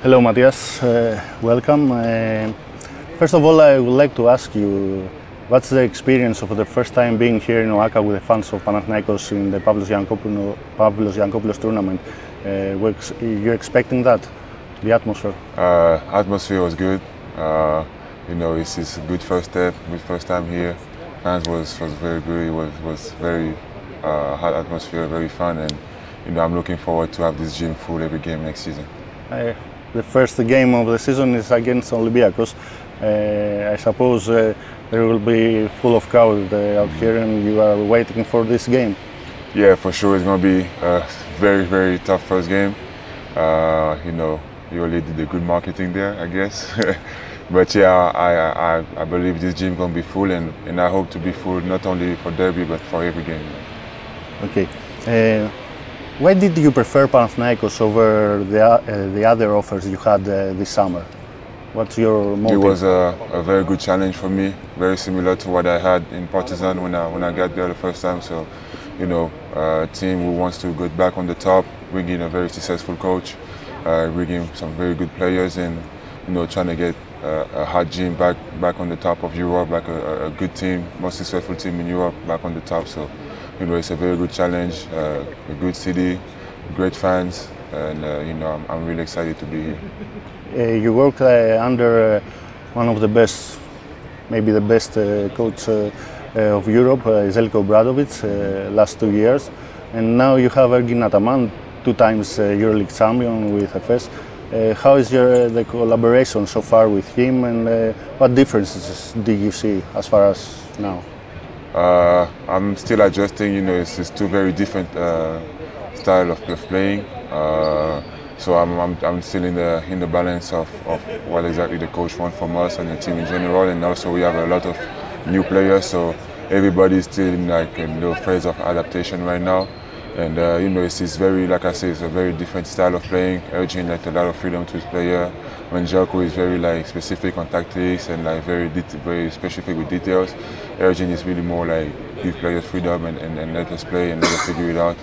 Hello, Matias. Welcome. First of all, I would like to ask you, what's the experience of the first time being here in ΟΑΚΑ with the fans of Panathinaikos in the Pavlos Giankopoulos tournament? Were you expecting that, the atmosphere? Atmosphere was good. It's a good first step, good first time here. Fans was very good. It was very hot atmosphere, very fun, and I'm looking forward to have this gym full every game next season. The first game of the season is against Olympiacos. I suppose there will be full of crowd out here, and you are waiting for this game. Yeah, for sure. It's going to be a very, very tough first game. EuroLeague did the good marketing there, I guess. But yeah, I believe this gym is going to be full, and I hope to be full not only for derby but for every game. Okay. Why did you prefer Panathinaikos over the other offers you had this summer? What's your motive? It was a very good challenge for me, very similar to what I had in Partizan when I got there the first time. So, a team who wants to get back on the top, bring in a very successful coach, bring in some very good players, and trying to get a hot gym back on the top of Europe, like a good team, most successful team in Europe, back on the top. So, it's a very good challenge, a good city, great fans, and I'm really excited to be here. You worked under one of the best, maybe the best coach of Europe, Obrandovitz, last 2 years, and now you have Αταμάν, 2 times EuroLeague champion with FS. How is the collaboration so far with him, and what differences do you see as far as now? I'm still adjusting. It's 2 very different style of playing. So I'm still in the balance of what exactly the coach wants from us and the team in general, and also we have a lot of new players, so everybody's still in a little phase of adaptation right now. And it's very, like I say, it's a very different style of playing, urging a lot of freedom to his player. When Jelko is very specific on tactics and very specific with details, urging is really more give players freedom and let us play and let us figure it out.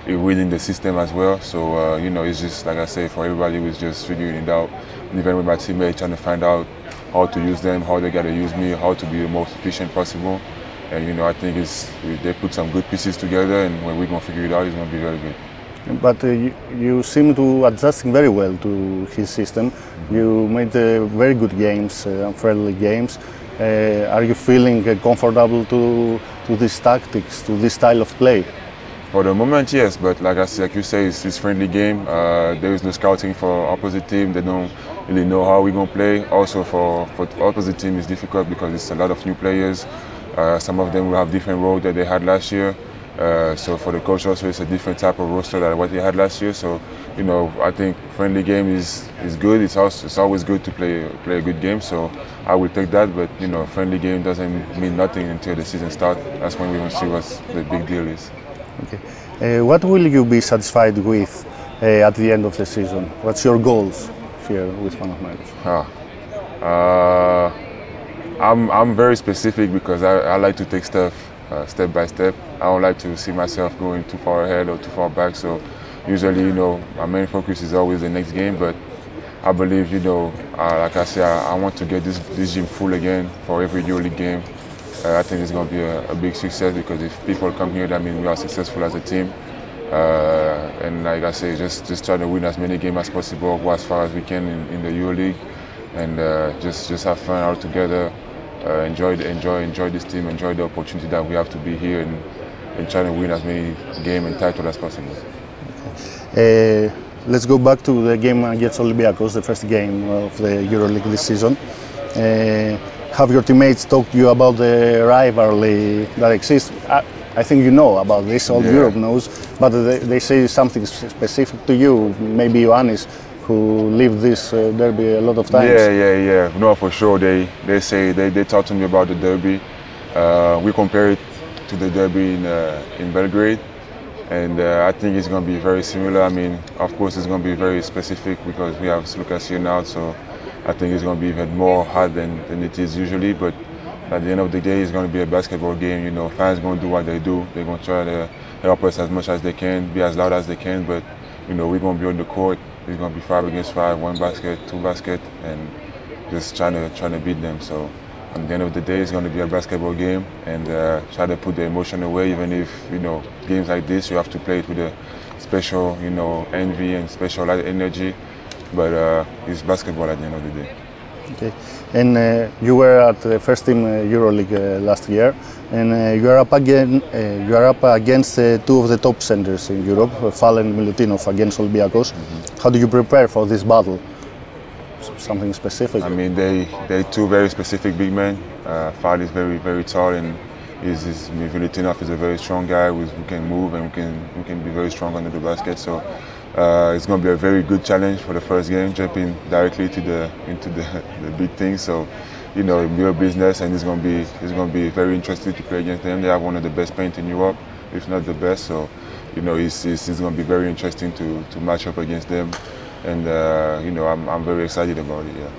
Within the system as well, so it's just like I say, for everybody who's just figuring it out. Even with my teammates, trying to find out how to use them, how they gotta use me, how to be the most efficient possible. And I think they put some good pieces together, and when we're gonna figure it out, it's gonna be very good. But you seem to adjusting very well to his system. Mm-hmm. You made very good games, friendly games. Are you feeling comfortable to these tactics, to this style of play? For the moment, yes, but like you say, it's this friendly game. There is no scouting for opposite team. They don't really know how we're gonna play. Also, for opposite team, it's difficult because it's a lot of new players. Some of them will have different roles that they had last year. So for the coach also, it's a different type of roster than what they had last year. So I think friendly game is good. It's always good to play a good game. So I will take that. But friendly game doesn't mean nothing until the season starts. That's when we will see what the big deal is. Okay. What will you be satisfied with at the end of the season? What's your goals here with Panathinaikos? I'm very specific because I like to take stuff step by step. I don't like to see myself going too far ahead or too far back. So usually, my main focus is always the next game. But I believe, like I say, I want to get this gym full again for every EuroLeague game. I think it's going to be a big success because if people come here, that means we are successful as a team. And like I say, just try to win as many games as possible, go as far as we can in the EuroLeague, and just have fun all together. Enjoy this team, enjoy the opportunity that we have to be here and try to win as many games and titles as possible. Let's go back to the game against Olympiacos, the first game of the EuroLeague this season. Have your teammates talked to you about the rivalry that exists? I think you know about this, all Europe knows, but they say something specific to you, maybe Ioannis, who lived this derby a lot of times. Yeah. No, for sure. They say they talk to me about the derby. We compare it to the derby in Belgrade, and I think it's going to be very similar. I mean, of course, it's going to be very specific because we have Lucas here now, so I think it's going to be even more hard than it is usually. But at the end of the day, it's going to be a basketball game. Fans going to do what they do. They're going to try to help us as much as they can, be as loud as they can. But we're going to be on the court it's going to be 5 against 5, 1 basket, 2 basket, and just trying to beat them. So at the end of the day, it's going to be a basketball game, and try to put the emotion away. Even if games like this, you have to play it with a special envy and special energy. But it's basketball at the end of the day. Okay, and you were at the first team EuroLeague last year, and you are up against two of the top centers in Europe, Fall and Milutínov, against Olympiacos. Mm-hmm. How do you prepare for this battle? Something specific? I mean, they're two very specific big men. Fall is very, very tall, and Milutínov is a very strong guy who can move and who can be very strong under the basket. So. It's going to be a very good challenge for the first game, jumping directly into the big things. So, real business, and it's going to be very interesting to play against them. They have one of the best paint in Europe, if not the best. So, it's going to be very interesting to match up against them, and I'm very excited about it. Yeah.